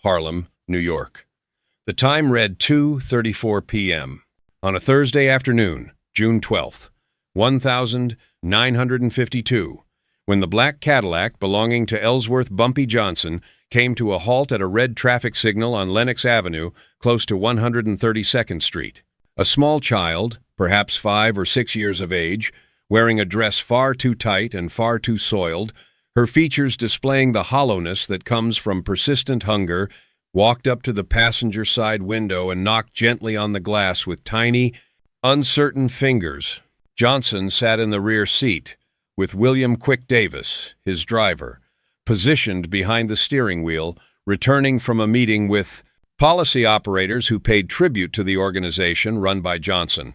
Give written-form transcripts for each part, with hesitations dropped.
Harlem, New York. The time read 2:34 p.m. on a Thursday afternoon, June 12th, 1952, when the black Cadillac belonging to Ellsworth Bumpy Johnson came to a halt at a red traffic signal on Lenox Avenue, close to 132nd Street. A small child, perhaps 5 or 6 years of age, wearing a dress far too tight and far too soiled, her features displaying the hollowness that comes from persistent hunger, walked up to the passenger side window and knocked gently on the glass with tiny, uncertain fingers. Johnson sat in the rear seat, with William Quick Davis, his driver, positioned behind the steering wheel, returning from a meeting with policy operators who paid tribute to the organization run by Johnson.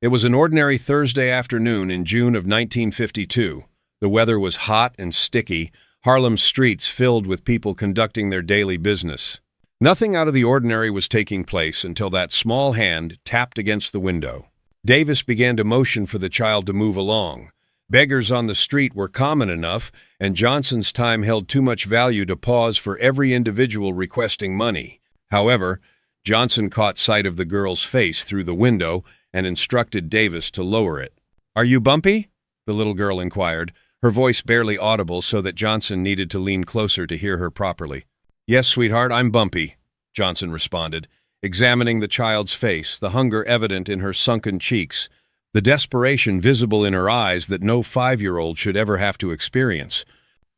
It was an ordinary Thursday afternoon in June of 1952. The weather was hot and sticky, Harlem's streets filled with people conducting their daily business. Nothing out of the ordinary was taking place until that small hand tapped against the window. Davis began to motion for the child to move along. Beggars on the street were common enough, and Johnson's time held too much value to pause for every individual requesting money. However, Johnson caught sight of the girl's face through the window and instructed Davis to lower it. "Are you Bumpy?" the little girl inquired, her voice barely audible so that Johnson needed to lean closer to hear her properly. "Yes, sweetheart, I'm Bumpy," Johnson responded, examining the child's face, the hunger evident in her sunken cheeks, the desperation visible in her eyes that no 5-year-old should ever have to experience.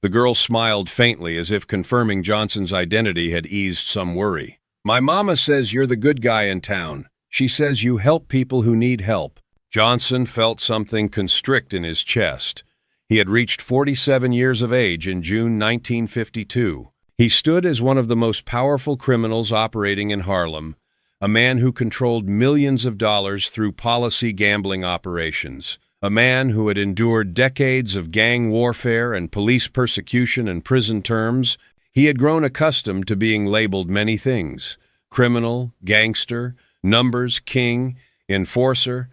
The girl smiled faintly as if confirming Johnson's identity had eased some worry. "My mama says you're the good guy in town. She says you help people who need help." Johnson felt something constrict in his chest. He had reached 47 years of age in June 1952. He stood as one of the most powerful criminals operating in Harlem, a man who controlled millions of dollars through policy gambling operations, a man who had endured decades of gang warfare and police persecution and prison terms. He had grown accustomed to being labeled many things: criminal, gangster, numbers king, enforcer.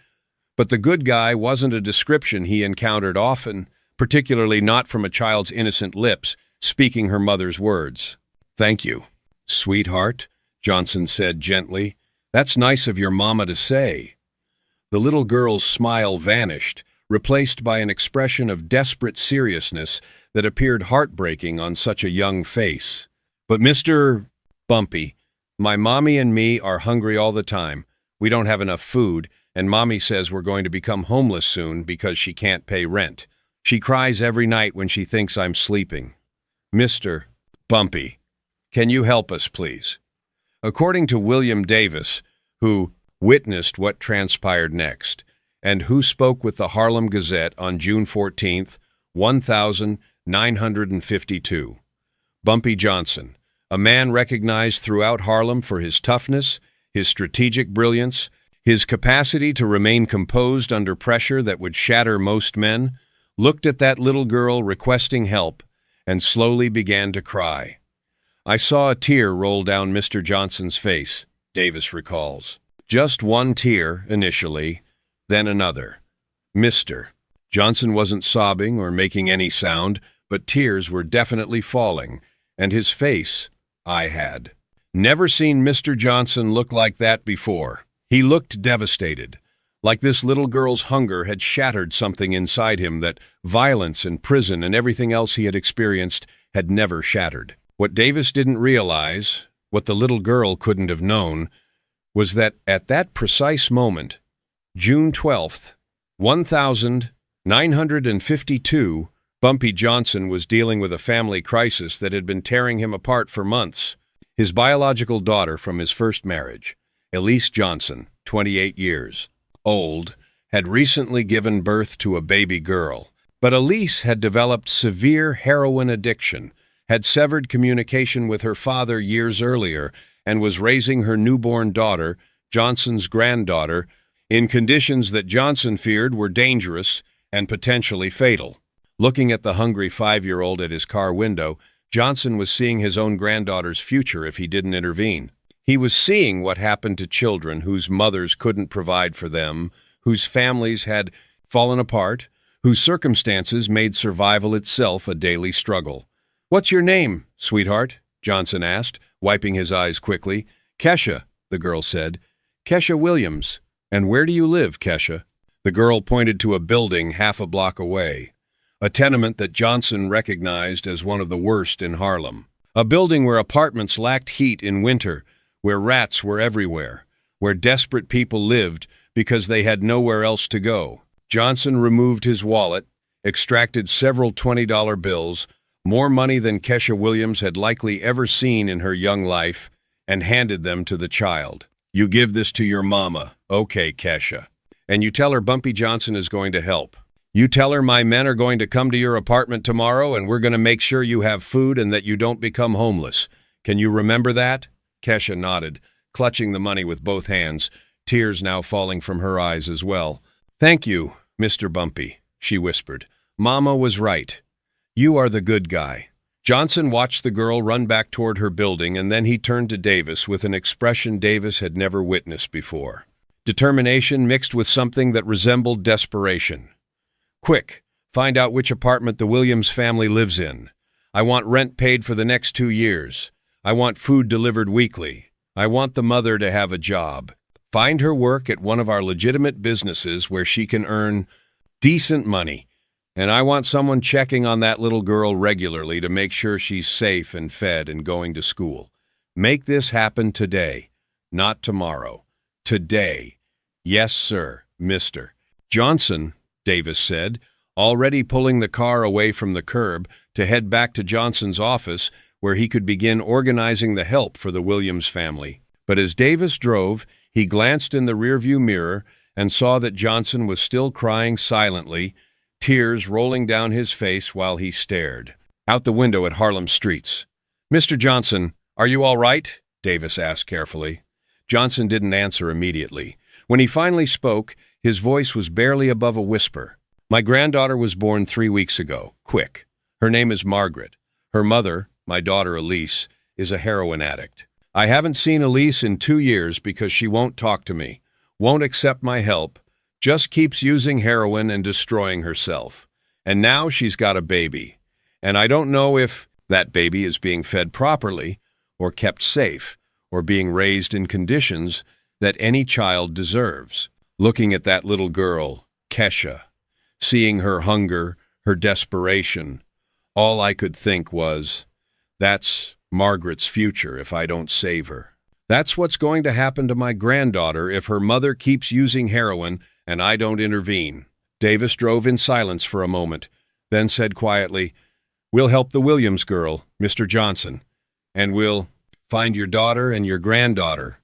But the good guy wasn't a description he encountered often, particularly not from a child's innocent lips, speaking her mother's words. "Thank you, sweetheart," Johnson said gently. "That's nice of your mama to say." The little girl's smile vanished, replaced by an expression of desperate seriousness that appeared heartbreaking on such a young face. "But Mr. Bumpy, my mommy and me are hungry all the time. We don't have enough food, and mommy says we're going to become homeless soon because she can't pay rent. She cries every night when she thinks I'm sleeping. Mr. Bumpy, can you help us, please?" According to William Davis, who witnessed what transpired next, and who spoke with the Harlem Gazette on June 14th, 1952, Bumpy Johnson, a man recognized throughout Harlem for his toughness, his strategic brilliance, his capacity to remain composed under pressure that would shatter most men, looked at that little girl requesting help and slowly began to cry. "I saw a tear roll down Mr. Johnson's face," Davis recalls. "Just one tear, initially, then another. Mr. Johnson wasn't sobbing or making any sound, but tears were definitely falling, and his face, I had never seen Mr. Johnson look like that before. He looked devastated, like this little girl's hunger had shattered something inside him that violence and prison and everything else he had experienced had never shattered. What Davis didn't realize, what the little girl couldn't have known, was that at that precise moment, June 12th, 1952, Bumpy Johnson was dealing with a family crisis that had been tearing him apart for months. His biological daughter from his first marriage, Elise Johnson, 28 years old, had recently given birth to a baby girl. But Elise had developed severe heroin addiction, had severed communication with her father years earlier, and was raising her newborn daughter, Johnson's granddaughter, in conditions that Johnson feared were dangerous and potentially fatal. Looking at the hungry 5-year-old at his car window, Johnson was seeing his own granddaughter's future if he didn't intervene. He was seeing what happened to children whose mothers couldn't provide for them, whose families had fallen apart, whose circumstances made survival itself a daily struggle. "What's your name, sweetheart?" Johnson asked, wiping his eyes quickly. "Kesha," the girl said. "Kesha Williams. And where do you live, Kesha?" The girl pointed to a building half a block away, a tenement that Johnson recognized as one of the worst in Harlem. A building where apartments lacked heat in winter, where rats were everywhere, where desperate people lived because they had nowhere else to go. Johnson removed his wallet, extracted several $20 bills, more money than Kesha Williams had likely ever seen in her young life, and handed them to the child. "You give this to your mama, okay, Kesha. And you tell her Bumpy Johnson is going to help. You tell her my men are going to come to your apartment tomorrow and we're going to make sure you have food and that you don't become homeless. Can you remember that?" Kesha nodded, clutching the money with both hands, tears now falling from her eyes as well. "Thank you, Mr. Bumpy," she whispered. "Mama was right. You are the good guy." Johnson watched the girl run back toward her building, and then he turned to Davis with an expression Davis had never witnessed before. Determination mixed with something that resembled desperation. "Quick, find out which apartment the Williams family lives in. I want rent paid for the next 2 years. I want food delivered weekly. I want the mother to have a job. Find her work at one of our legitimate businesses where she can earn decent money. And I want someone checking on that little girl regularly to make sure she's safe and fed and going to school. Make this happen today, not tomorrow. Today. Yes, sir, Mr. Johnson," Davis said, already pulling the car away from the curb to head back to Johnson's office where he could begin organizing the help for the Williams family. But as Davis drove, he glanced in the rearview mirror and saw that Johnson was still crying silently, tears rolling down his face while he stared out the window at Harlem streets. "Mr. Johnson, are you all right?" Davis asked carefully. Johnson didn't answer immediately. When he finally spoke, his voice was barely above a whisper. "My granddaughter was born 3 weeks ago. Quick. Her name is Margaret. Her mother, my daughter Elise, is a heroin addict. I haven't seen Elise in 2 years because she won't talk to me, won't accept my help, just keeps using heroin and destroying herself. And now she's got a baby. And I don't know if that baby is being fed properly or kept safe or being raised in conditions that any child deserves." Looking at that little girl, Kesha, seeing her hunger, her desperation, all I could think was, that's Margaret's future if I don't save her. That's what's going to happen to my granddaughter if her mother keeps using heroin and I don't intervene. Davis drove in silence for a moment, then said quietly, "We'll help the Williams girl, Mr. Johnson, and we'll find your daughter and your granddaughter.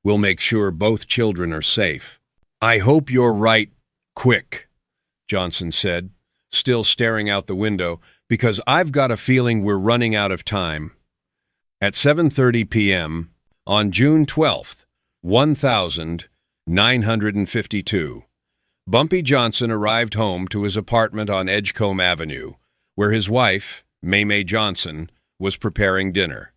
We'll make sure both children are safe." "I hope you're right, quick," Johnson said, still staring out the window, "because I've got a feeling we're running out of time." At 7:30 p.m., on June 12th, 1952, Bumpy Johnson arrived home to his apartment on Edgecombe Avenue, where his wife, Mamie Johnson, was preparing dinner.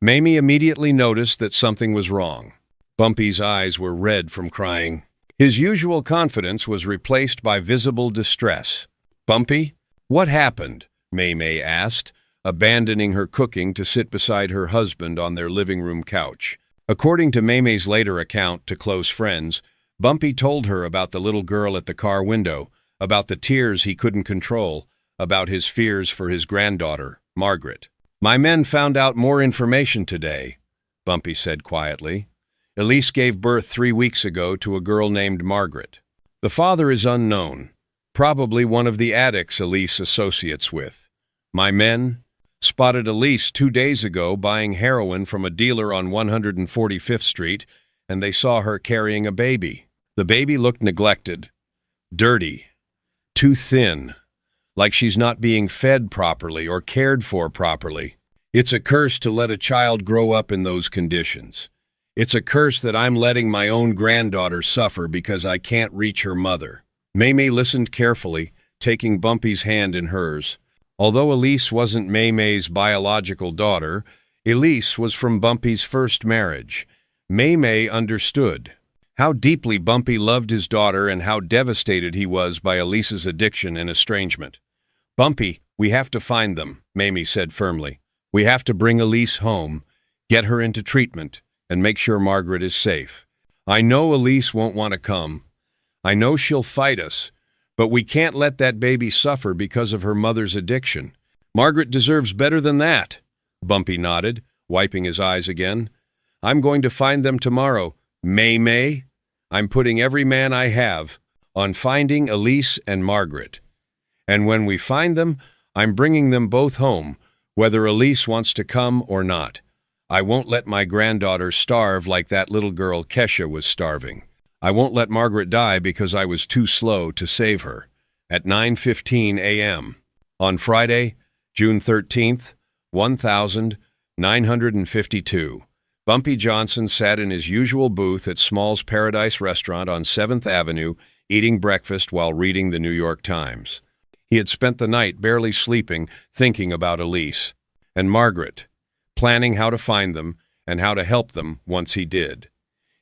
Mamie immediately noticed that something was wrong. Bumpy's eyes were red from crying. His usual confidence was replaced by visible distress. "Bumpy, what happened?" Mamie asked, abandoning her cooking to sit beside her husband on their living room couch. According to Mamie's later account to close friends, Bumpy told her about the little girl at the car window, about the tears he couldn't control, about his fears for his granddaughter, Margaret. "My men found out more information today," Bumpy said quietly. "Elise gave birth 3 weeks ago to a girl named Margaret. The father is unknown, probably one of the addicts Elise associates with. My men spotted Elise 2 days ago buying heroin from a dealer on 145th Street, and they saw her carrying a baby. The baby looked neglected, dirty, too thin, like she's not being fed properly or cared for properly. It's a curse to let a child grow up in those conditions. It's a curse that I'm letting my own granddaughter suffer because I can't reach her mother." Mamie listened carefully, taking Bumpy's hand in hers. Although Elise wasn't Mamie's biological daughter, Elise was from Bumpy's first marriage. Mamie understood how deeply Bumpy loved his daughter and how devastated he was by Elise's addiction and estrangement. "Bumpy, we have to find them," Mamie said firmly. "We have to bring Elise home. Get her into treatment and make sure Margaret is safe. I know Elise won't want to come. I know she'll fight us, but we can't let that baby suffer because of her mother's addiction. Margaret deserves better than that." Bumpy nodded, wiping his eyes again. "I'm going to find them tomorrow. May. I'm putting every man I have on finding Elise and Margaret. And when we find them, I'm bringing them both home, whether Elise wants to come or not. I won't let my granddaughter starve like that little girl Kesha was starving. I won't let Margaret die because I was too slow to save her." At 9:15 a.m. on Friday, June 13th, 1952, Bumpy Johnson sat in his usual booth at Small's Paradise Restaurant on 7th Avenue, eating breakfast while reading the New York Times. He had spent the night barely sleeping, thinking about Elise and Margaret, planning how to find them and how to help them once he did.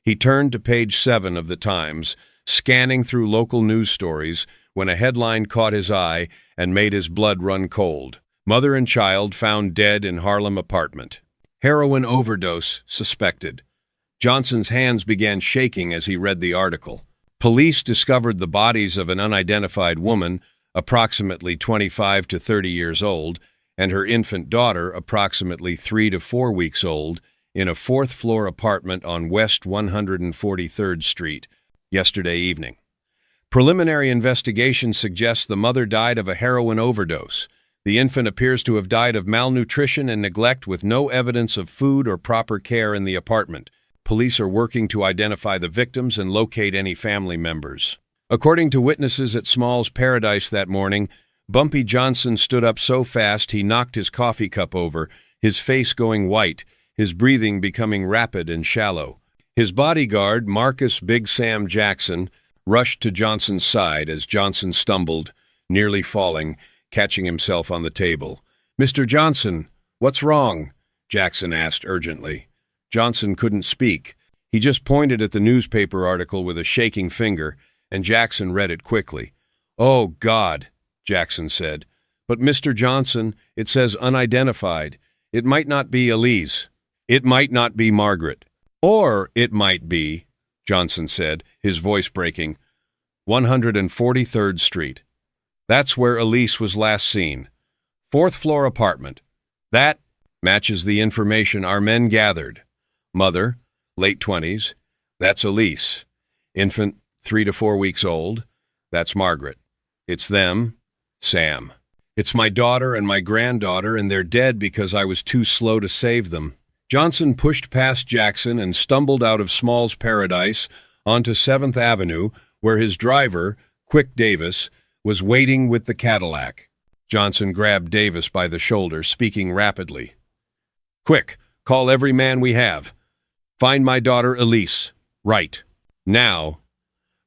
He turned to page 7 of the Times, scanning through local news stories, when a headline caught his eye and made his blood run cold. Mother and child found dead in Harlem apartment. Heroin overdose suspected. Johnson's hands began shaking as he read the article. Police discovered the bodies of an unidentified woman, approximately 25 to 30 years old, and her infant daughter, approximately 3 to 4 weeks old, in a fourth-floor apartment on West 143rd Street yesterday evening. Preliminary investigation suggests the mother died of a heroin overdose. The infant appears to have died of malnutrition and neglect with no evidence of food or proper care in the apartment. Police are working to identify the victims and locate any family members. According to witnesses at Small's Paradise that morning, Bumpy Johnson stood up so fast he knocked his coffee cup over, his face going white, his breathing becoming rapid and shallow. His bodyguard, Marcus Big Sam Jackson, rushed to Johnson's side as Johnson stumbled, nearly falling, catching himself on the table. "Mr. Johnson, what's wrong?" Jackson asked urgently. Johnson couldn't speak. He just pointed at the newspaper article with a shaking finger, and Jackson read it quickly. "Oh, God," Jackson said. "But Mr. Johnson, it says unidentified. It might not be Elise. It might not be Margaret. Or it might be," Johnson said, his voice breaking, 143rd Street. "That's where Elise was last seen. Fourth-floor apartment. That matches the information our men gathered. Mother, late 20s. That's Elise. Infant, 3 to 4 weeks old. That's Margaret. It's them, Sam. It's my daughter and my granddaughter, and they're dead because I was too slow to save them." Johnson pushed past Jackson and stumbled out of Small's Paradise onto 7th Avenue, where his driver, Quick Davis, was waiting with the Cadillac. Johnson grabbed Davis by the shoulder, speaking rapidly. "Quick, call every man we have. Find my daughter Elise. Right. Now.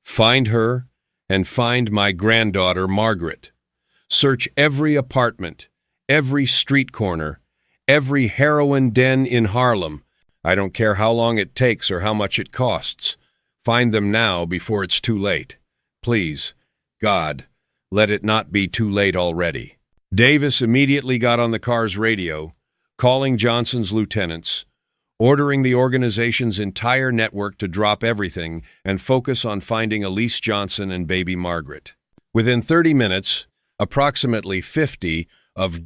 Find her and find my granddaughter Margaret. Search every apartment, every street corner, every heroin den in Harlem. I don't care how long it takes or how much it costs. Find them now before it's too late. Please, God, let it not be too late already." Davis immediately got on the car's radio, calling Johnson's lieutenants, ordering the organization's entire network to drop everything and focus on finding Elise Johnson and baby Margaret. Within 30 minutes, approximately 50 of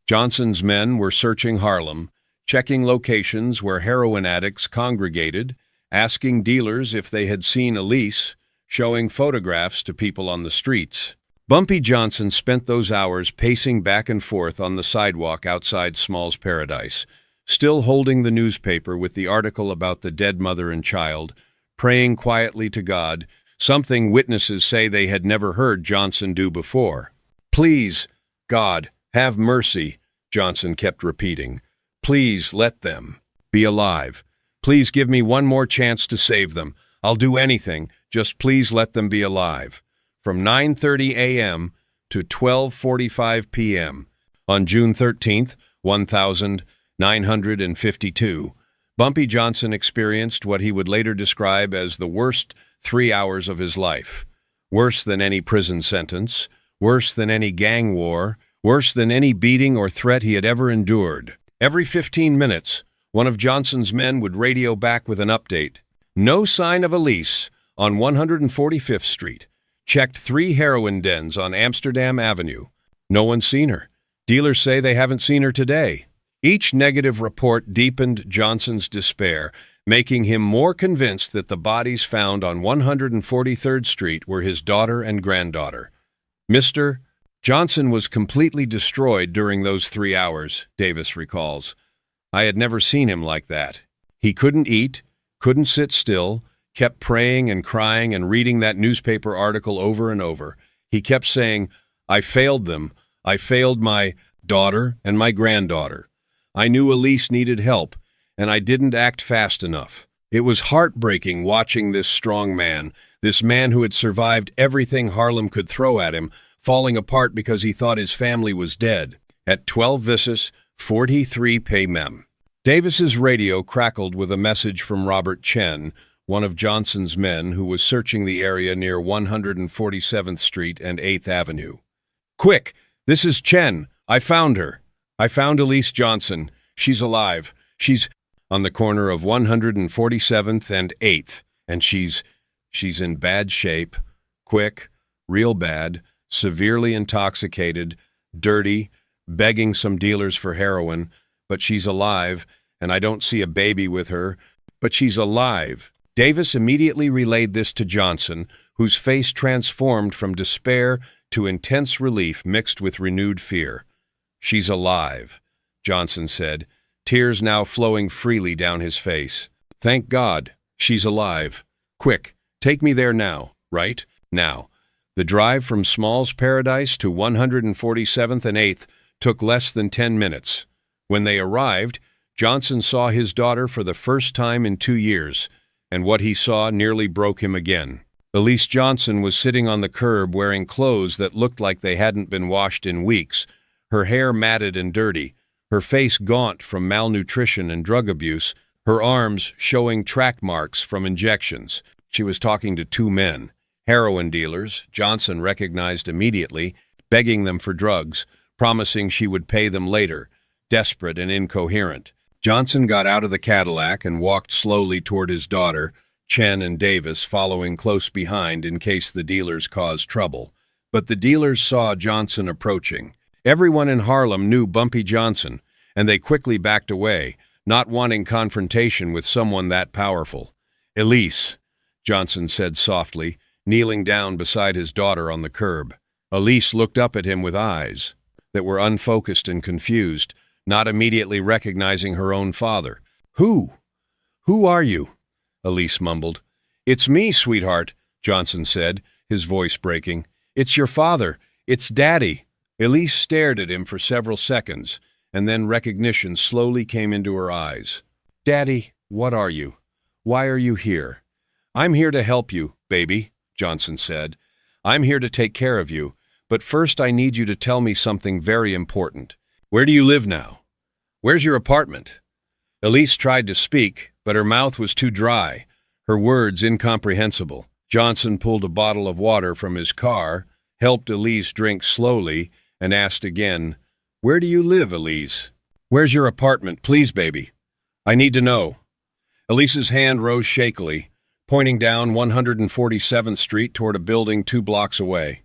Johnson's men were searching Harlem, checking locations where heroin addicts congregated, asking dealers if they had seen Elise, showing photographs to people on the streets. Bumpy Johnson spent those hours pacing back and forth on the sidewalk outside Small's Paradise, still holding the newspaper with the article about the dead mother and child, praying quietly to God, something witnesses say they had never heard Johnson do before. "Please, God, have mercy," Johnson kept repeating. "Please let them be alive. Please give me one more chance to save them. I'll do anything. Just please let them be alive." From 9:30 a.m. to 12:45 p.m. on June 13th, 1952, Bumpy Johnson experienced what he would later describe as the worst 3 hours of his life. Worse than any prison sentence, worse than any gang war, worse than any beating or threat he had ever endured. Every 15 minutes, One of Johnson's men would radio back with an update. No sign of Elise on 145th Street. Checked 3 heroin dens on Amsterdam Avenue. No one's seen her. Dealers say they haven't seen her today. Each negative report deepened Johnson's despair, making him more convinced that the bodies found on 143rd Street were his daughter and granddaughter. Mr. Johnson was completely destroyed during those 3 hours, Davis recalls. I had never seen him like that. He couldn't eat, couldn't sit still, kept praying and crying and reading that newspaper article over and over. He kept saying, I failed them. I failed my daughter and my granddaughter. I knew Elise needed help, and I didn't act fast enough. It was heartbreaking watching this strong man, this man who had survived everything Harlem could throw at him, falling apart because he thought his family was dead. At 12 Vicis, 43 p.m. Davis's radio crackled with a message from Robert Chen, one of Johnson's men who was searching the area near 147th Street and 8th Avenue. Quick, this is Chen. I found her. I found Elise Johnson. She's alive. She's on the corner of 147th and 8th, and she's in bad shape, quick, real bad, severely intoxicated, dirty, begging some dealers for heroin, but she's alive, and I don't see a baby with her, but she's alive. Davis immediately relayed this to Johnson, whose face transformed from despair to intense relief mixed with renewed fear. She's alive, Johnson said, tears now flowing freely down his face. Thank God, she's alive. Quick, take me there now, right? Now. The drive from Small's Paradise to 147th and 8th took less than 10 minutes. When they arrived, Johnson saw his daughter for the first time in 2 years, and what he saw nearly broke him again. Elise Johnson was sitting on the curb wearing clothes that looked like they hadn't been washed in weeks, her hair matted and dirty, her face gaunt from malnutrition and drug abuse, her arms showing track marks from injections. She was talking to 2 men, heroin dealers, Johnson recognized immediately, begging them for drugs, promising she would pay them later, desperate and incoherent. Johnson got out of the Cadillac and walked slowly toward his daughter, Chen and Davis following close behind in case the dealers caused trouble. But the dealers saw Johnson approaching. Everyone in Harlem knew Bumpy Johnson, and they quickly backed away, not wanting confrontation with someone that powerful. Elise, Johnson said softly, kneeling down beside his daughter on the curb. Elise looked up at him with eyes that were unfocused and confused, not immediately recognizing her own father. Who are you? Elise mumbled. It's me, sweetheart, Johnson said, his voice breaking. It's your father. It's Daddy. Elise stared at him for several seconds, and then recognition slowly came into her eyes. Daddy, what are you? Why are you here? I'm here to help you, baby, Johnson said. I'm here to take care of you, but first I need you to tell me something very important. Where do you live now? Where's your apartment? Elise tried to speak, but her mouth was too dry, her words incomprehensible. Johnson pulled a bottle of water from his car, helped Elise drink slowly, and asked again, Where do you live, Elise? Where's your apartment, please, baby? I need to know. Elise's hand rose shakily, pointing down 147th Street toward a building 2 blocks away.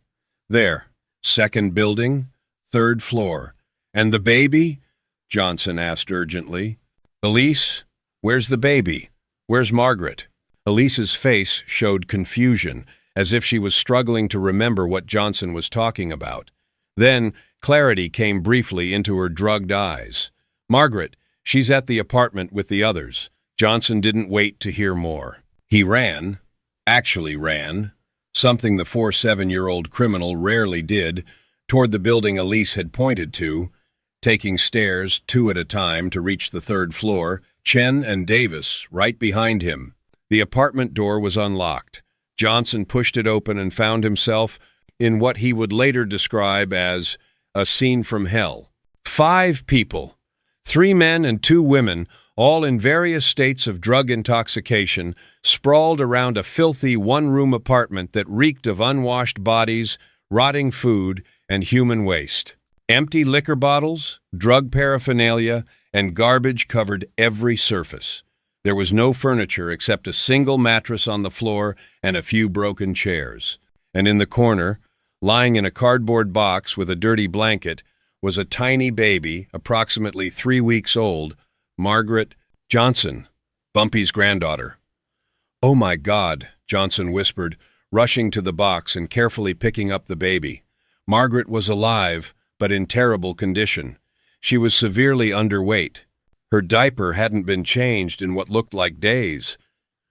There, 2nd building, 3rd floor. And the baby? Johnson asked urgently. Elise, where's the baby? Where's Margaret? Elise's face showed confusion, as if she was struggling to remember what Johnson was talking about. Then clarity came briefly into her drugged eyes. Margaret, she's at the apartment with the others. Johnson didn't wait to hear more. He actually ran, something the 47-year-old criminal rarely did, toward the building Elise had pointed to, taking stairs 2 at a time to reach the 3rd floor, Chen and Davis right behind him. The apartment door was unlocked. Johnson pushed it open and found himself in what he would later describe as a scene from hell. 5 people, 3 men and 2 women, all in various states of drug intoxication, sprawled around a filthy 1-room apartment that reeked of unwashed bodies, rotting food, and human waste. Empty liquor bottles, drug paraphernalia, and garbage covered every surface. There was no furniture except a single mattress on the floor and a few broken chairs. And in the corner, lying in a cardboard box with a dirty blanket, was a tiny baby, approximately 3 weeks old, Margaret Johnson, Bumpy's granddaughter. "Oh my God," Johnson whispered, rushing to the box and carefully picking up the baby. Margaret was alive, but in terrible condition. She was severely underweight. Her diaper hadn't been changed in what looked like days.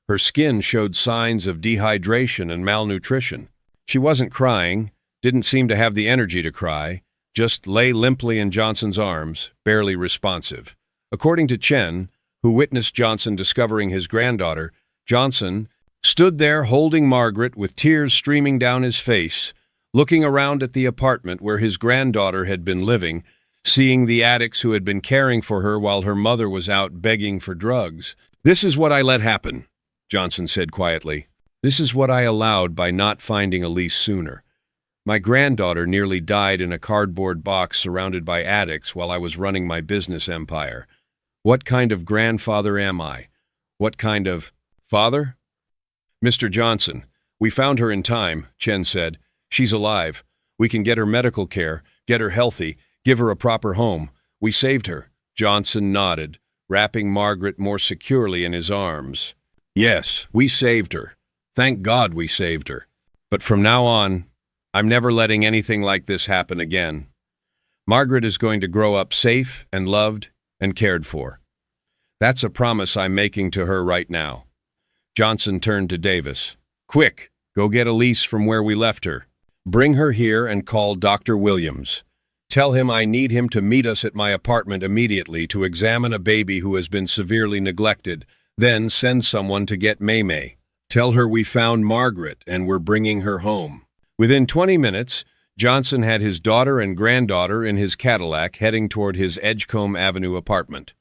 Her skin showed signs of dehydration and malnutrition. She wasn't crying, didn't seem to have the energy to cry, just lay limply in Johnson's arms, barely responsive. According to Chen, who witnessed Johnson discovering his granddaughter, Johnson stood there holding Margaret with tears streaming down his face, looking around at the apartment where his granddaughter had been living, seeing the addicts who had been caring for her while her mother was out begging for drugs. "This is what I let happen," Johnson said quietly. "This is what I allowed by not finding Elise sooner. My granddaughter nearly died in a cardboard box surrounded by addicts while I was running my business empire. What kind of grandfather am I? What kind of father?" "Mr. Johnson, we found her in time," Chen said. "She's alive. We can get her medical care, get her healthy, give her a proper home. We saved her." Johnson nodded, wrapping Margaret more securely in his arms. "Yes, we saved her. Thank God we saved her. But from now on, I'm never letting anything like this happen again. Margaret is going to grow up safe and loved and cared for. That's a promise I'm making to her right now." Johnson turned to Davis. "Quick, go get Elise from where we left her. Bring her here and call Dr. Williams. Tell him I need him to meet us at my apartment immediately to examine a baby who has been severely neglected. Then send someone to get May. Tell her we found Margaret and we're bringing her home." Within 20 minutes, Johnson had his daughter and granddaughter in his Cadillac heading toward his Edgecombe Avenue apartment.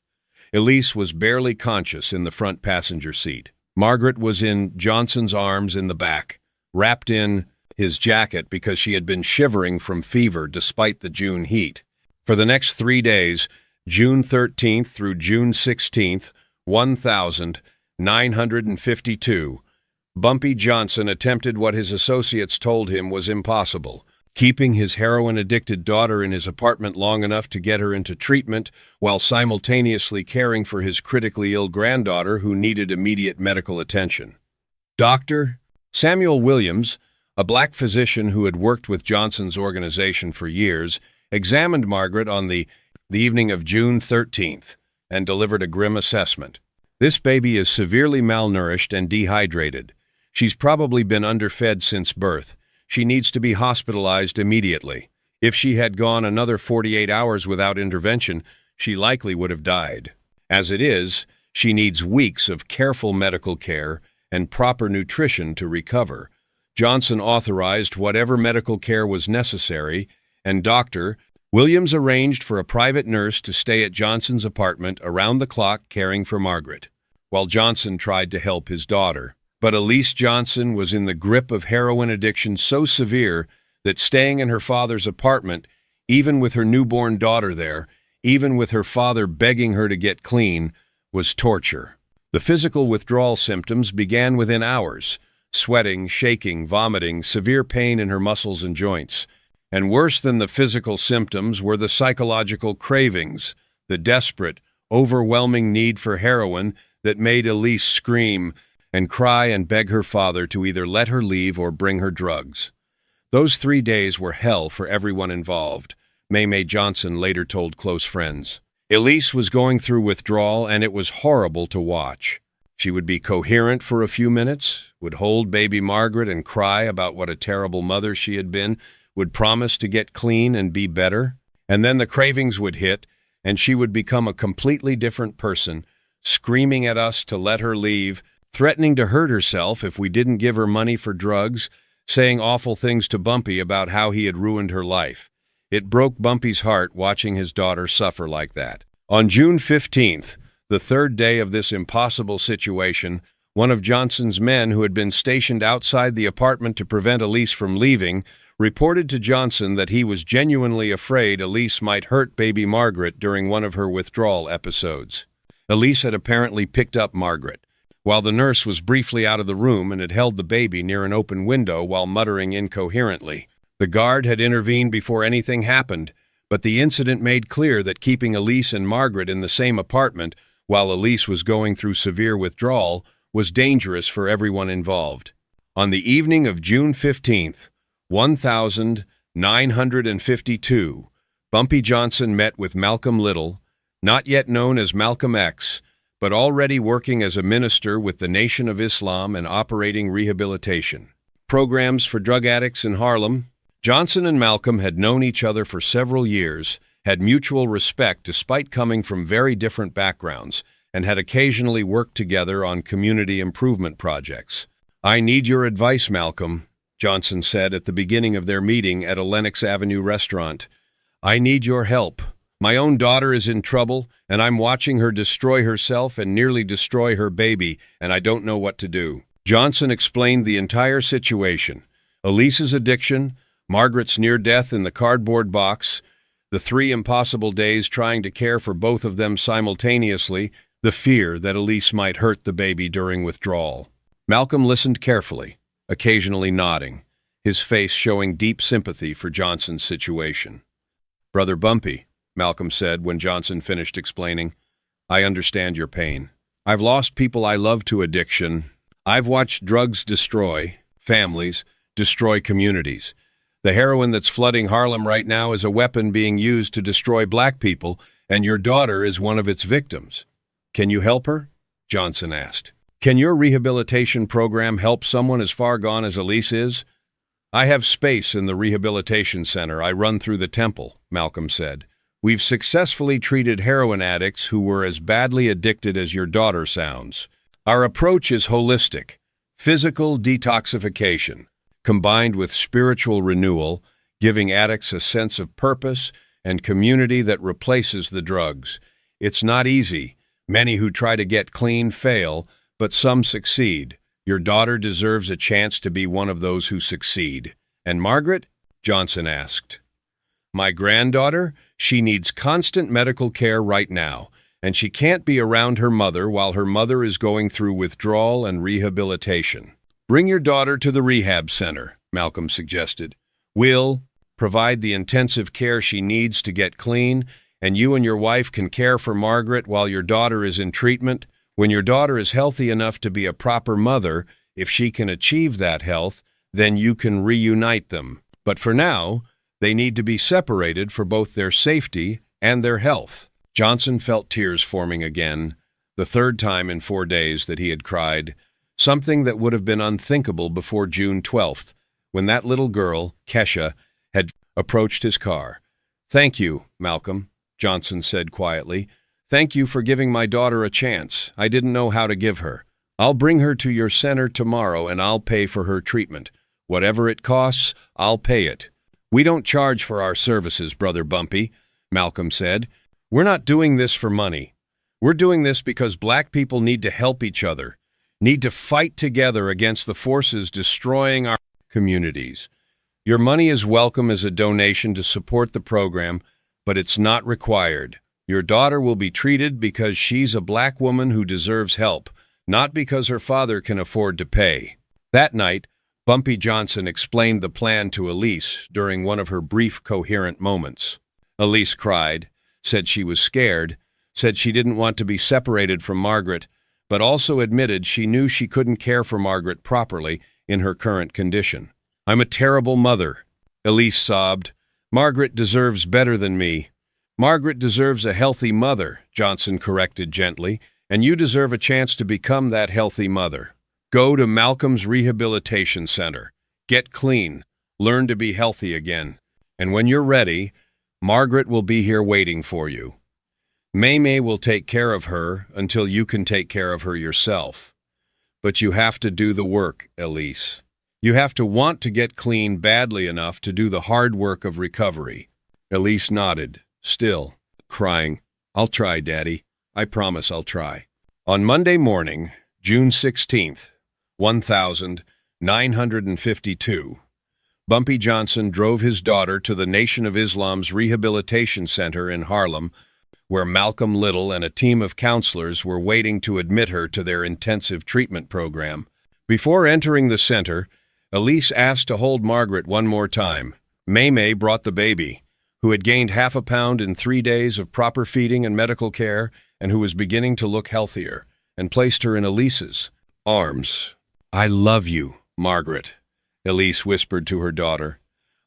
Elise was barely conscious in the front passenger seat. Margaret was in Johnson's arms in the back, wrapped in his jacket because she had been shivering from fever despite the June heat. For the next 3 days, June 13th through June 16th, 1952, Bumpy Johnson attempted what his associates told him was impossible, keeping his heroin-addicted daughter in his apartment long enough to get her into treatment while simultaneously caring for his critically ill granddaughter who needed immediate medical attention. Dr. Samuel Williams, a black physician who had worked with Johnson's organization for years, examined Margaret on the evening of June 13th and delivered a grim assessment. "This baby is severely malnourished and dehydrated. She's probably been underfed since birth. She needs to be hospitalized immediately. If she had gone another 48 hours without intervention, she likely would have died. As it is, she needs weeks of careful medical care and proper nutrition to recover." Johnson authorized whatever medical care was necessary, and Dr. Williams arranged for a private nurse to stay at Johnson's apartment around the clock caring for Margaret, while Johnson tried to help his daughter. But Elise Johnson was in the grip of heroin addiction so severe that staying in her father's apartment, even with her newborn daughter there, even with her father begging her to get clean, was torture. The physical withdrawal symptoms began within hours: sweating, shaking, vomiting, severe pain in her muscles and joints. And worse than the physical symptoms were the psychological cravings, the desperate, overwhelming need for heroin that made Elise scream and cry and beg her father to either let her leave or bring her drugs. Those 3 days were hell for everyone involved, May Johnson later told close friends. Elise was going through withdrawal, and it was horrible to watch. She would be coherent for a few minutes, would hold baby Margaret and cry about what a terrible mother she had been, would promise to get clean and be better, and then the cravings would hit, and she would become a completely different person, screaming at us to let her leave, threatening to hurt herself if we didn't give her money for drugs, saying awful things to Bumpy about how he had ruined her life. It broke Bumpy's heart watching his daughter suffer like that. On June 15th, the third day of this impossible situation, one of Johnson's men who had been stationed outside the apartment to prevent Elise from leaving reported to Johnson that he was genuinely afraid Elise might hurt baby Margaret during one of her withdrawal episodes. Elise had apparently picked up Margaret, while the nurse was briefly out of the room and had held the baby near an open window while muttering incoherently. The guard had intervened before anything happened, but the incident made clear that keeping Elise and Margaret in the same apartment while Elise was going through severe withdrawal was dangerous for everyone involved. On the evening of June 15th, 1952, Bumpy Johnson met with Malcolm Little, not yet known as Malcolm X, but already working as a minister with the Nation of Islam and operating rehabilitation programs for drug addicts in Harlem. Johnson and Malcolm had known each other for several years, had mutual respect despite coming from very different backgrounds, and had occasionally worked together on community improvement projects. "I need your advice, Malcolm," Johnson said at the beginning of their meeting at a Lenox Avenue restaurant. "I need your help. My own daughter is in trouble, and I'm watching her destroy herself and nearly destroy her baby, and I don't know what to do." Johnson explained the entire situation: Elise's addiction, Margaret's near death in the cardboard box, the 3 impossible days trying to care for both of them simultaneously, the fear that Elise might hurt the baby during withdrawal. Malcolm listened carefully, occasionally nodding, his face showing deep sympathy for Johnson's situation. "Brother Bumpy," Malcolm said when Johnson finished explaining, "I understand your pain. I've lost people I love to addiction. I've watched drugs destroy families, destroy communities. The heroin that's flooding Harlem right now is a weapon being used to destroy black people, and your daughter is one of its victims. Can you help her?" Johnson asked. "Can your rehabilitation program help someone as far gone as Elise is?" "I have space in the rehabilitation center I run through the temple," Malcolm said. "We've successfully treated heroin addicts who were as badly addicted as your daughter sounds. Our approach is holistic, physical detoxification, combined with spiritual renewal, giving addicts a sense of purpose and community that replaces the drugs. It's not easy. Many who try to get clean fail, but some succeed. Your daughter deserves a chance to be one of those who succeed." "And Margaret?" Johnson asked. "My granddaughter? She needs constant medical care right now, and she can't be around her mother while her mother is going through withdrawal and rehabilitation. Bring your daughter to the rehab center," Malcolm suggested. "We'll provide the intensive care she needs to get clean, and you and your wife can care for Margaret while your daughter is in treatment. When your daughter is healthy enough to be a proper mother, if she can achieve that health, then you can reunite them. But for now, they need to be separated for both their safety and their health." Johnson felt tears forming again, the 3rd time in 4 days that he had cried, something that would have been unthinkable before June 12th, when that little girl, Kesha, had approached his car. "Thank you, Malcolm," Johnson said quietly. "Thank you for giving my daughter a chance. I didn't know how to give her. I'll bring her to your center tomorrow and I'll pay for her treatment. Whatever it costs, I'll pay it." "We don't charge for our services, Brother Bumpy," Malcolm said. "We're not doing this for money. We're doing this because black people need to help each other, need to fight together against the forces destroying our communities. Your money is welcome as a donation to support the program, but it's not required. Your daughter will be treated because she's a black woman who deserves help, not because her father can afford to pay." That night, Bumpy Johnson explained the plan to Elise during one of her brief, coherent moments. Elise cried, said she was scared, said she didn't want to be separated from Margaret, but also admitted she knew she couldn't care for Margaret properly in her current condition. "I'm a terrible mother," Elise sobbed. "Margaret deserves better than me." "Margaret deserves a healthy mother," Johnson corrected gently, "and you deserve a chance to become that healthy mother. Go to Malcolm's Rehabilitation Center. Get clean. Learn to be healthy again. And when you're ready, Margaret will be here waiting for you. May will take care of her until you can take care of her yourself. But you have to do the work, Elise. You have to want to get clean badly enough to do the hard work of recovery." Elise nodded, still crying. "I'll try, Daddy. I promise I'll try." On Monday morning, June 16th, 1952, Bumpy Johnson drove his daughter to the Nation of Islam's Rehabilitation Center in Harlem, where Malcolm Little and a team of counselors were waiting to admit her to their intensive treatment program. Before entering the center, Elise asked to hold Margaret one more time. May brought the baby, who had gained half a pound in 3 days of proper feeding and medical care and who was beginning to look healthier, and placed her in Elise's arms. "I love you, Margaret," Elise whispered to her daughter.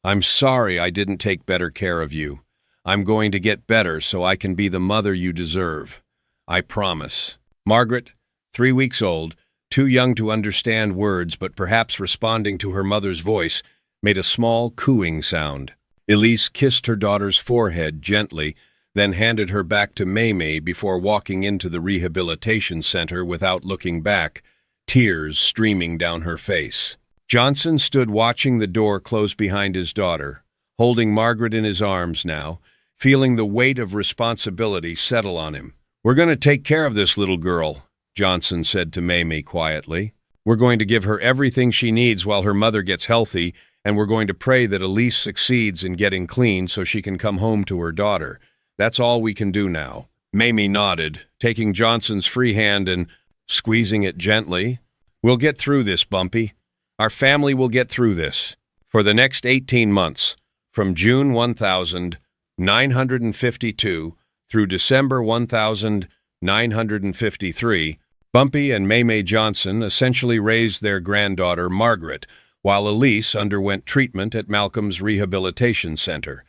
"I'm sorry I didn't take better care of you. I'm going to get better so I can be the mother you deserve. I promise." Margaret, 3 weeks old, too young to understand words but perhaps responding to her mother's voice, made a small cooing sound. Elise kissed her daughter's forehead gently, then handed her back to May before walking into the rehabilitation center without looking back, tears streaming down her face. Johnson stood watching the door close behind his daughter, holding Margaret in his arms now, feeling the weight of responsibility settle on him. "We're going to take care of this little girl," Johnson said to May quietly. "We're going to give her everything she needs while her mother gets healthy, and we're going to pray that Elise succeeds in getting clean so she can come home to her daughter. That's all we can do now." May nodded, taking Johnson's free hand and squeezing it gently. "We'll get through this, Bumpy. Our family will get through this." For the next 18 months, from June 1952 through December 1953, Bumpy and May Johnson essentially raised their granddaughter, Margaret, while Elise underwent treatment at Malcolm's Rehabilitation Center.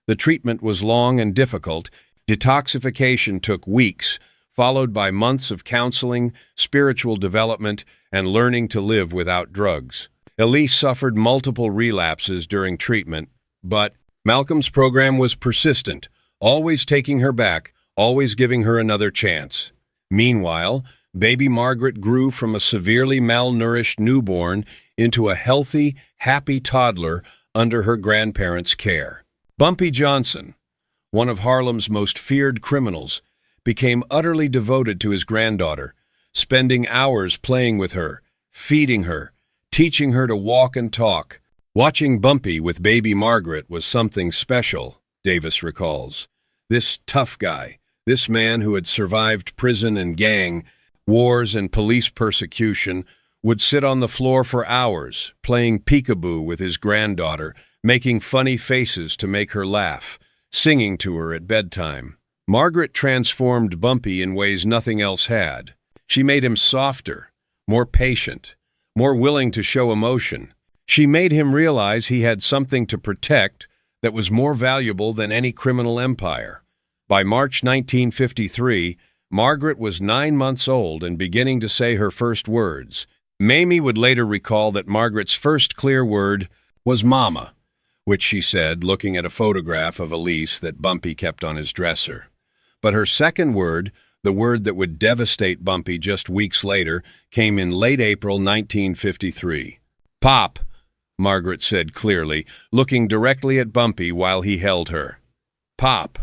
The treatment was long and difficult. Detoxification took weeks, followed by months of counseling, spiritual development, and learning to live without drugs. Elise suffered multiple relapses during treatment, but Malcolm's program was persistent, always taking her back, always giving her another chance. Meanwhile, baby Margaret grew from a severely malnourished newborn into a healthy, happy toddler under her grandparents' care. Bumpy Johnson, one of Harlem's most feared criminals, became utterly devoted to his granddaughter, spending hours playing with her, feeding her, teaching her to walk and talk. Watching Bumpy with baby Margaret was something special, Davis recalls. This tough guy, this man who had survived prison and gang, wars and police persecution, would sit on the floor for hours, playing peekaboo with his granddaughter, making funny faces to make her laugh, singing to her at bedtime. Margaret transformed Bumpy in ways nothing else had. She made him softer, more patient, more willing to show emotion. She made him realize he had something to protect that was more valuable than any criminal empire. By March 1953, Margaret was 9 months old and beginning to say her first words. Mamie would later recall that Margaret's first clear word was "Mama," which she said, looking at a photograph of Elise that Bumpy kept on his dresser. But her second word, the word that would devastate Bumpy just weeks later, came in late April 1953. "Pop," Margaret said clearly, looking directly at Bumpy while he held her. "Pop."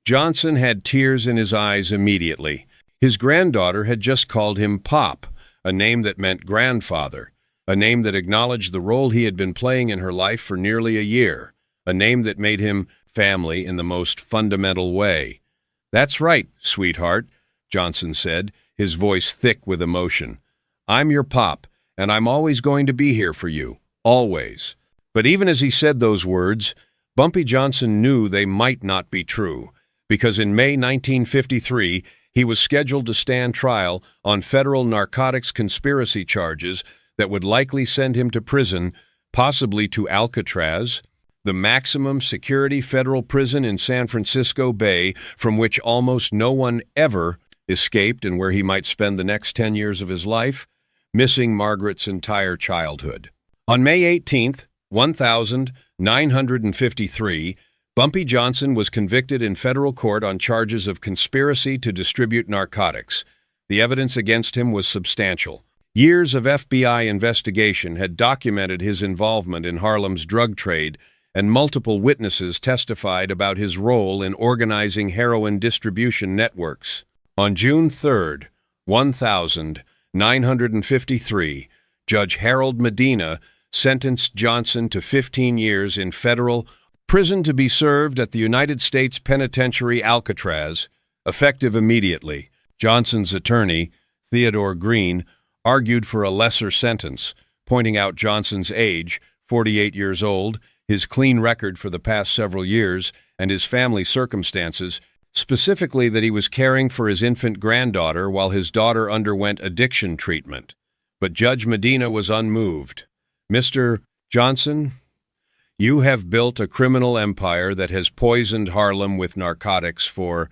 Johnson had tears in his eyes immediately. His granddaughter had just called him Pop, a name that meant grandfather, a name that acknowledged the role he had been playing in her life for nearly a year, a name that made him family in the most fundamental way. "That's right, sweetheart," Johnson said, his voice thick with emotion. "I'm your pop, and I'm always going to be here for you, always." But even as he said those words, Bumpy Johnson knew they might not be true, because in May 1953, he was scheduled to stand trial on federal narcotics conspiracy charges that would likely send him to prison, possibly to Alcatraz, the maximum security federal prison in San Francisco Bay, from which almost no one ever escaped and where he might spend the next 10 years of his life, missing Margaret's entire childhood. On May 18th, 1953, Bumpy Johnson was convicted in federal court on charges of conspiracy to distribute narcotics. The evidence against him was substantial. Years of FBI investigation had documented his involvement in Harlem's drug trade, and multiple witnesses testified about his role in organizing heroin distribution networks. On June 3, 1953, Judge Harold Medina sentenced Johnson to 15 years in federal prison to be served at the United States Penitentiary Alcatraz, effective immediately. Johnson's attorney, Theodore Green, argued for a lesser sentence, pointing out Johnson's age, 48 years old, his clean record for the past several years, and his family circumstances, specifically that he was caring for his infant granddaughter while his daughter underwent addiction treatment. But Judge Medina was unmoved. "Mr. Johnson, you have built a criminal empire that has poisoned Harlem with narcotics for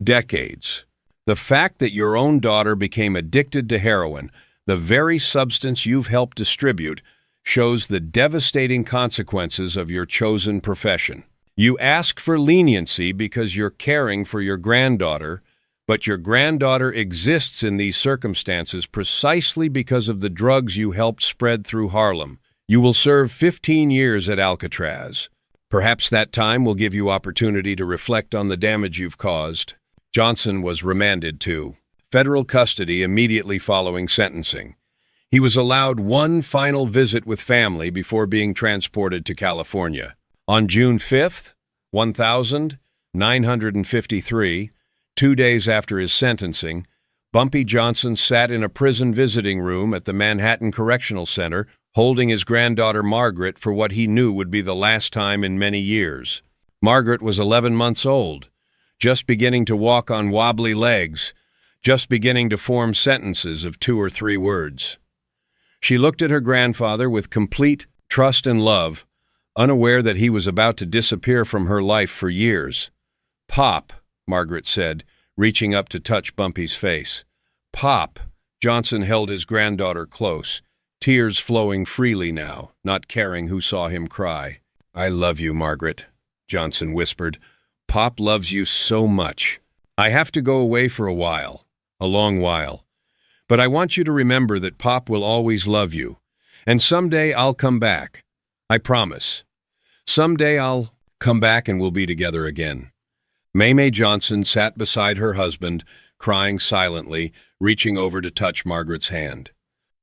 decades. The fact that your own daughter became addicted to heroin, the very substance you've helped distribute, shows the devastating consequences of your chosen profession. You ask for leniency because you're caring for your granddaughter, but your granddaughter exists in these circumstances precisely because of the drugs you helped spread through Harlem. You will serve 15 years at Alcatraz. Perhaps that time will give you opportunity to reflect on the damage you've caused." Johnson was remanded to federal custody immediately following sentencing. He was allowed one final visit with family before being transported to California. On June 5th, 1953, 2 days after his sentencing, Bumpy Johnson sat in a prison visiting room at the Manhattan Correctional Center, holding his granddaughter Margaret for what he knew would be the last time in many years. Margaret was 11 months old, just beginning to walk on wobbly legs, just beginning to form sentences of 2 or 3 words. She looked at her grandfather with complete trust and love, unaware that he was about to disappear from her life for years. "Pop," Margaret said, reaching up to touch Bumpy's face. "Pop." Johnson held his granddaughter close, tears flowing freely now, not caring who saw him cry. "I love you, Margaret," Johnson whispered. "Pop loves you so much. I have to go away for a while, a long while. But I want you to remember that Pop will always love you. And someday I'll come back. I promise. Someday I'll come back and we'll be together again." May Johnson sat beside her husband, crying silently, reaching over to touch Margaret's hand.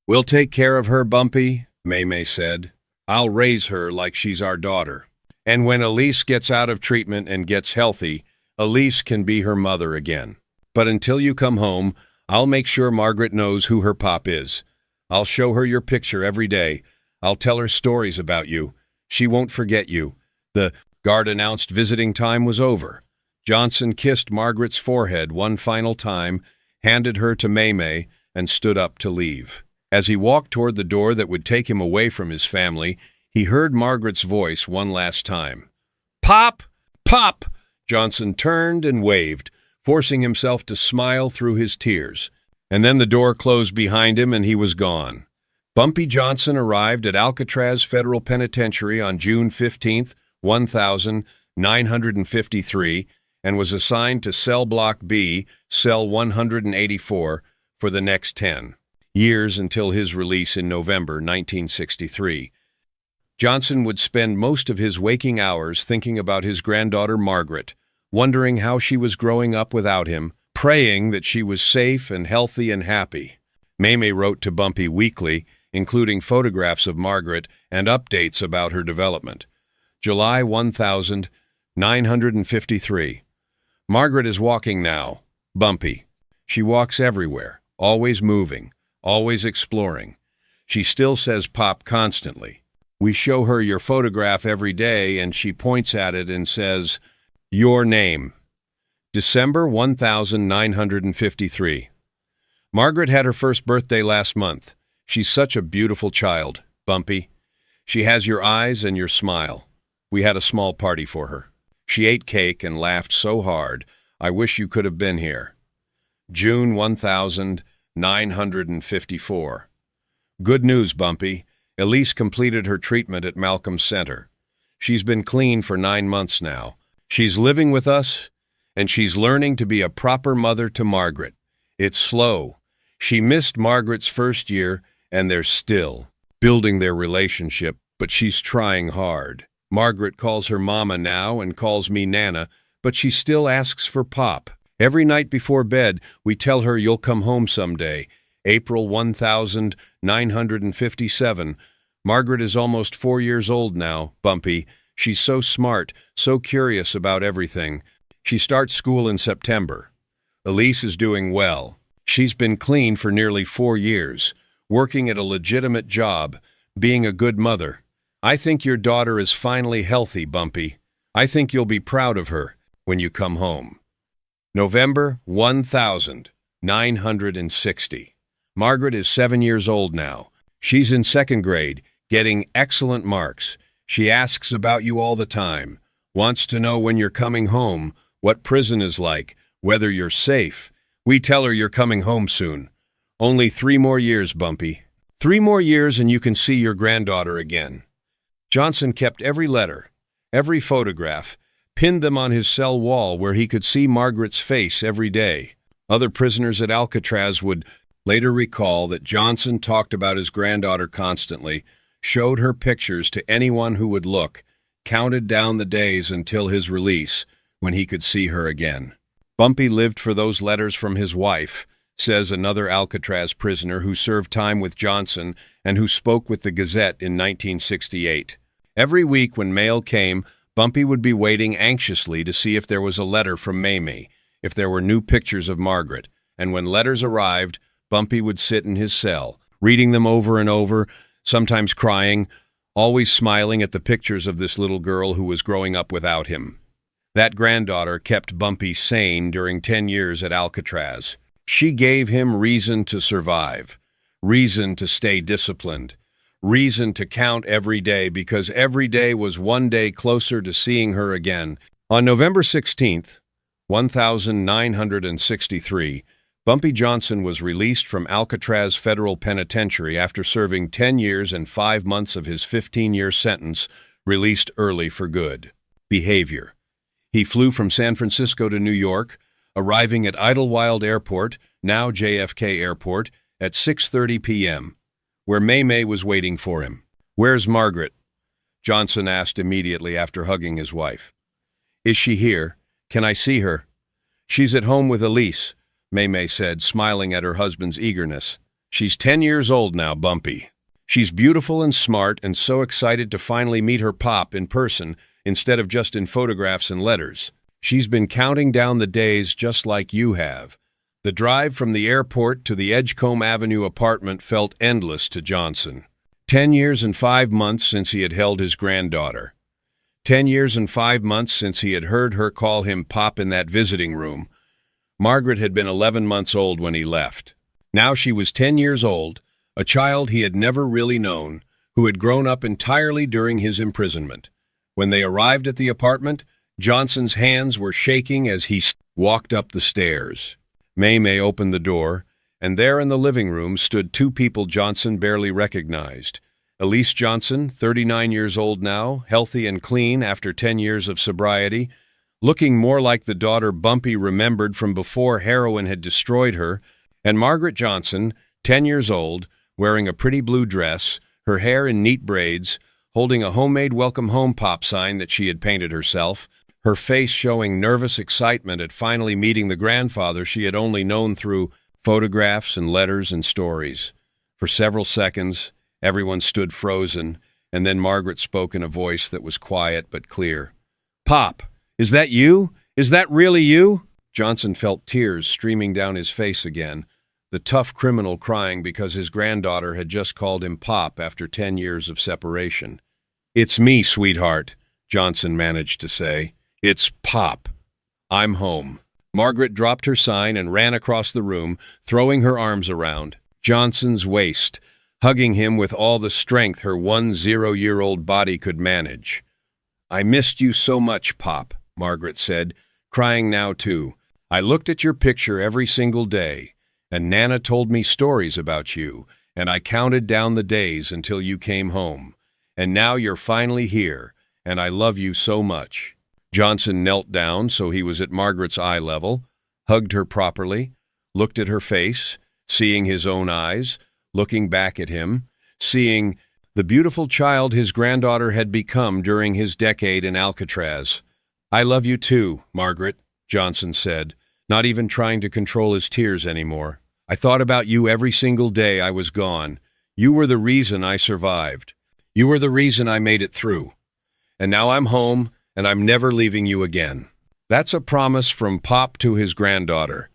"We'll take care of her, Bumpy," May said. "I'll raise her like she's our daughter. And when Elise gets out of treatment and gets healthy, Elise can be her mother again. But until you come home, I'll make sure Margaret knows who her pop is. I'll show her your picture every day. I'll tell her stories about you. She won't forget you." The guard announced visiting time was over. Johnson kissed Margaret's forehead one final time, handed her to May, and stood up to leave. As he walked toward the door that would take him away from his family, he heard Margaret's voice one last time. "Pop! Pop!" Johnson turned and waved, forcing himself to smile through his tears. And then the door closed behind him and he was gone. Bumpy Johnson arrived at Alcatraz Federal Penitentiary on June 15th, 1953, and was assigned to Cell Block B, Cell 184, for the next 10 years until his release in November 1963. Johnson would spend most of his waking hours thinking about his granddaughter Margaret, wondering how she was growing up without him, praying that she was safe and healthy and happy. May wrote to Bumpy weekly, including photographs of Margaret and updates about her development. July 1953. "Margaret is walking now. Bumpy. She walks everywhere, always moving, always exploring. She still says Pop constantly. We show her your photograph every day and she points at it and says, 'Your name.'" December 1953. "Margaret had her first birthday last month. She's such a beautiful child, Bumpy. She has your eyes and your smile. We had a small party for her. She ate cake and laughed so hard. I wish you could have been here." June 1954. "Good news, Bumpy. Elise completed her treatment at Malcolm Center. She's been clean for 9 months now. She's living with us, and she's learning to be a proper mother to Margaret. It's slow. She missed Margaret's first year, and they're still building their relationship, but she's trying hard. Margaret calls her Mama now and calls me Nana, but she still asks for Pop. Every night before bed, we tell her you'll come home someday. April 1957, Margaret is almost 4 years old now, Bumpy. She's so smart, so curious about everything. She starts school in September. Elise is doing well. She's been clean for nearly 4 years, working at a legitimate job, being a good mother. I think your daughter is finally healthy, Bumpy. I think you'll be proud of her when you come home. November 1960. Margaret is 7 years old now. She's in second grade, getting excellent marks. She asks about you all the time, wants to know when you're coming home, what prison is like, whether you're safe. We tell her you're coming home soon. Only 3 more years, Bumpy. 3 more years and you can see your granddaughter again. Johnson kept every letter, every photograph, pinned them on his cell wall where he could see Margaret's face every day. Other prisoners at Alcatraz would later recall that Johnson talked about his granddaughter constantly, showed her pictures to anyone who would look, counted down the days until his release, when he could see her again. Bumpy lived for those letters from his wife, says another Alcatraz prisoner who served time with Johnson and who spoke with the Gazette in 1968. Every week when mail came, Bumpy would be waiting anxiously to see if there was a letter from Mamie, if there were new pictures of Margaret, and when letters arrived, Bumpy would sit in his cell, reading them over and over, sometimes crying, always smiling at the pictures of this little girl who was growing up without him. That granddaughter kept Bumpy sane during 10 years at Alcatraz. She gave him reason to survive, reason to stay disciplined, reason to count every day because every day was one day closer to seeing her again. On November 16th, 1963, Bumpy Johnson was released from Alcatraz Federal Penitentiary after serving 10 years and 5 months of his 15-year sentence, released early for good behavior. He flew from San Francisco to New York, arriving at Idlewild Airport, now JFK Airport, at 6:30 p.m., where May was waiting for him. "Where's Margaret?" Johnson asked immediately after hugging his wife. "Is she here? Can I see her?" "She's at home with Elise," May said, smiling at her husband's eagerness. "She's 10 years old now, Bumpy. She's beautiful and smart and so excited to finally meet her pop in person instead of just in photographs and letters. She's been counting down the days just like you have." The drive from the airport to the Edgecombe Avenue apartment felt endless to Johnson. 10 years and 5 months since he had held his granddaughter. 10 years and 5 months since he had heard her call him Pop in that visiting room. Margaret had been 11 months old when he left. Now she was 10 years old, a child he had never really known, who had grown up entirely during his imprisonment. When they arrived at the apartment, Johnson's hands were shaking as he walked up the stairs. May opened the door, and there in the living room stood 2 people Johnson barely recognized. Elise Johnson, 39 years old now, healthy and clean after 10 years of sobriety, looking more like the daughter Bumpy remembered from before heroin had destroyed her, and Margaret Johnson, 10 years old, wearing a pretty blue dress, her hair in neat braids, holding a homemade Welcome Home Pop sign that she had painted herself, her face showing nervous excitement at finally meeting the grandfather she had only known through photographs and letters and stories. For several seconds, everyone stood frozen, and then Margaret spoke in a voice that was quiet but clear. "Pop, is that you? Is that really you?" Johnson felt tears streaming down his face again, the tough criminal crying because his granddaughter had just called him Pop after 10 years of separation. "It's me, sweetheart," Johnson managed to say. "It's Pop. I'm home." Margaret dropped her sign and ran across the room, throwing her arms around Johnson's waist, hugging him with all the strength her 10-year-old body could manage. "I missed you so much, Pop," Margaret said, crying now too. "I looked at your picture every single day, and Nana told me stories about you, and I counted down the days until you came home. And now you're finally here, and I love you so much." Johnson knelt down so he was at Margaret's eye level, hugged her properly, looked at her face, seeing his own eyes, looking back at him, seeing the beautiful child his granddaughter had become during his decade in Alcatraz. "I love you too, Margaret," Johnson said, not even trying to control his tears anymore. "I thought about you every single day I was gone. You were the reason I survived. You were the reason I made it through. And now I'm home, and I'm never leaving you again. That's a promise from Pop to his granddaughter.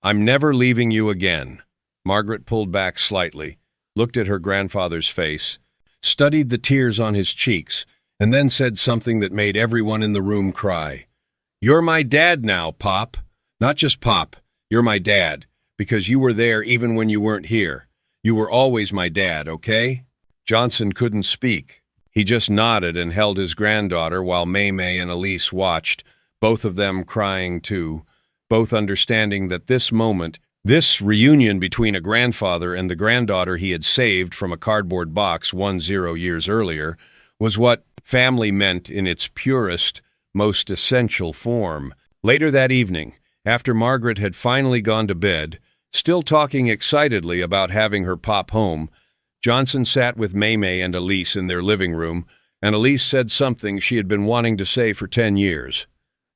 I'm never leaving you again. Margaret pulled back slightly, looked at her grandfather's face, studied the tears on his cheeks, and then said something that made everyone in the room cry. You're my dad now, Pop. Not just Pop, you're my dad, because you were there even when you weren't here. You were always my dad, okay? Johnson couldn't speak. He just nodded and held his granddaughter while May and Elise watched, both of them crying too, both understanding that this moment, this reunion between a grandfather and the granddaughter he had saved from a cardboard box 10 years earlier, was what family meant in its purest, most essential form. Later that evening, after Margaret had finally gone to bed, still talking excitedly about having her Pop home, Johnson sat with May and Elise in their living room, and Elise said something she had been wanting to say for 10 years.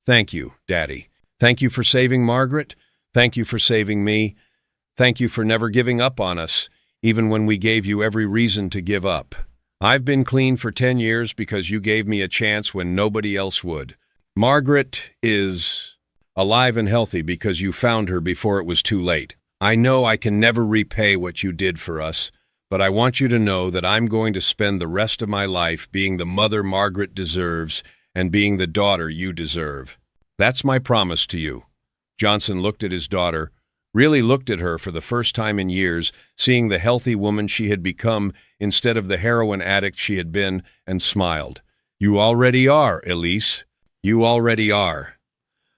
Thank you, Daddy. Thank you for saving Margaret. Thank you for saving me. Thank you for never giving up on us, even when we gave you every reason to give up. I've been clean for 10 years because you gave me a chance when nobody else would. Margaret is alive and healthy because you found her before it was too late. I know I can never repay what you did for us, but I want you to know that I'm going to spend the rest of my life being the mother Margaret deserves and being the daughter you deserve. That's my promise to you. Johnson looked at his daughter, really looked at her for the first time in years, seeing the healthy woman she had become instead of the heroin addict she had been, and smiled. You already are, Elise. You already are.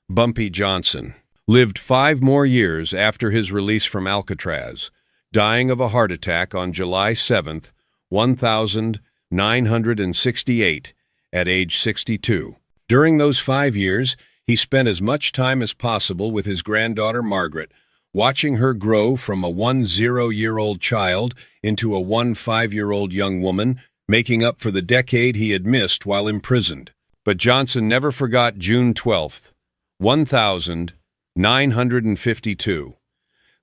Bumpy Johnson lived 5 more years after his release from Alcatraz, dying of a heart attack on July 7th, 1968, at age 62. During those 5 years, he spent as much time as possible with his granddaughter Margaret, watching her grow from a 10-year-old child into a 15-year-old young woman, making up for the decade he had missed while imprisoned. But Johnson never forgot June 12th, 1952.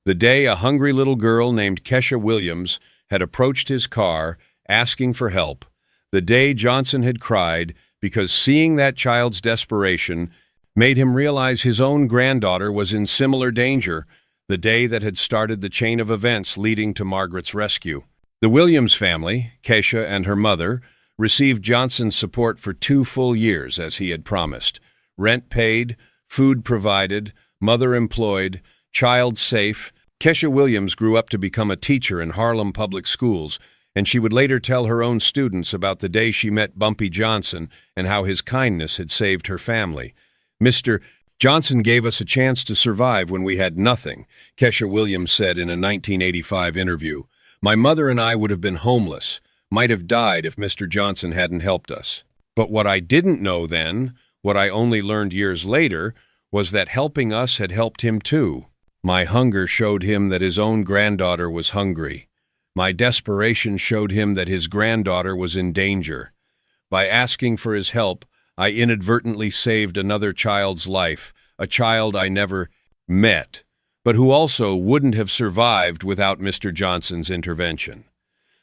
The day a hungry little girl named Kesha Williams had approached his car, asking for help. The day Johnson had cried because seeing that child's desperation made him realize his own granddaughter was in similar danger, the day that had started the chain of events leading to Margaret's rescue. The Williams family, Kesha and her mother, received Johnson's support for 2 full years, as he had promised. Rent paid, food provided, mother employed, child safe. Kesha Williams grew up to become a teacher in Harlem public schools, and she would later tell her own students about the day she met Bumpy Johnson and how his kindness had saved her family. Mr. Johnson gave us a chance to survive when we had nothing, Kesha Williams said in a 1985 interview. My mother and I would have been homeless, might have died if Mr. Johnson hadn't helped us. But what I didn't know then, what I only learned years later, was that helping us had helped him too. My hunger showed him that his own granddaughter was hungry. My desperation showed him that his granddaughter was in danger. By asking for his help, I inadvertently saved another child's life, a child I never met, but who also wouldn't have survived without Mr. Johnson's intervention.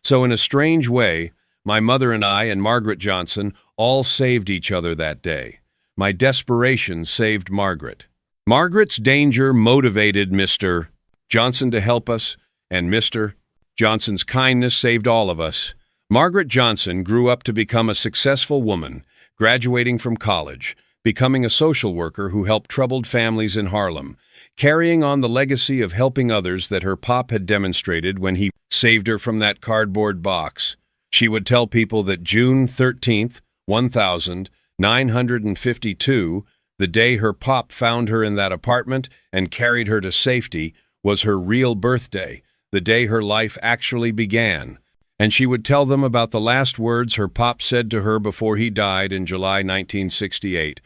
So in a strange way, my mother and I and Margaret Johnson all saved each other that day. My desperation saved Margaret. Margaret's danger motivated Mr. Johnson to help us, and Mr. Johnson's kindness saved all of us. Margaret Johnson grew up to become a successful woman, graduating from college, becoming a social worker who helped troubled families in Harlem, carrying on the legacy of helping others that her pop had demonstrated when he saved her from that cardboard box. She would tell people that June 13th, 1952, the day her pop found her in that apartment and carried her to safety, was her real birthday, the day her life actually began. And she would tell them about the last words her pop said to her before he died in July 1968,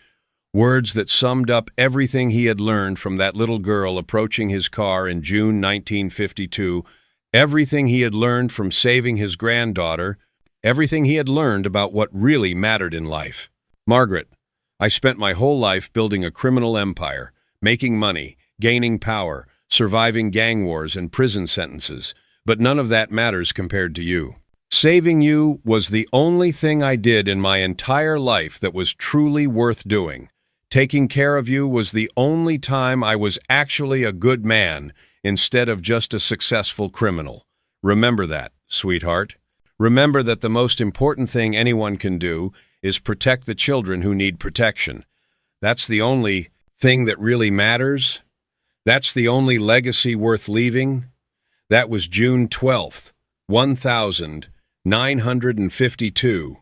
words that summed up everything he had learned from that little girl approaching his car in June 1952, everything he had learned from saving his granddaughter, everything he had learned about what really mattered in life. Margaret, I spent my whole life building a criminal empire, making money, gaining power, surviving gang wars and prison sentences, but none of that matters compared to you. Saving you was the only thing I did in my entire life that was truly worth doing. Taking care of you was the only time I was actually a good man instead of just a successful criminal. Remember that, sweetheart. Remember that the most important thing anyone can do is protect the children who need protection. That's the only thing that really matters. That's the only legacy worth leaving. That was June 12th, 1952.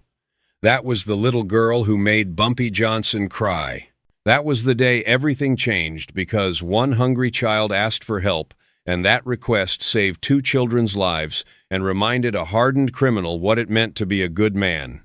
That was the little girl who made Bumpy Johnson cry. That was the day everything changed because one hungry child asked for help, and that request saved 2 children's lives and reminded a hardened criminal what it meant to be a good man.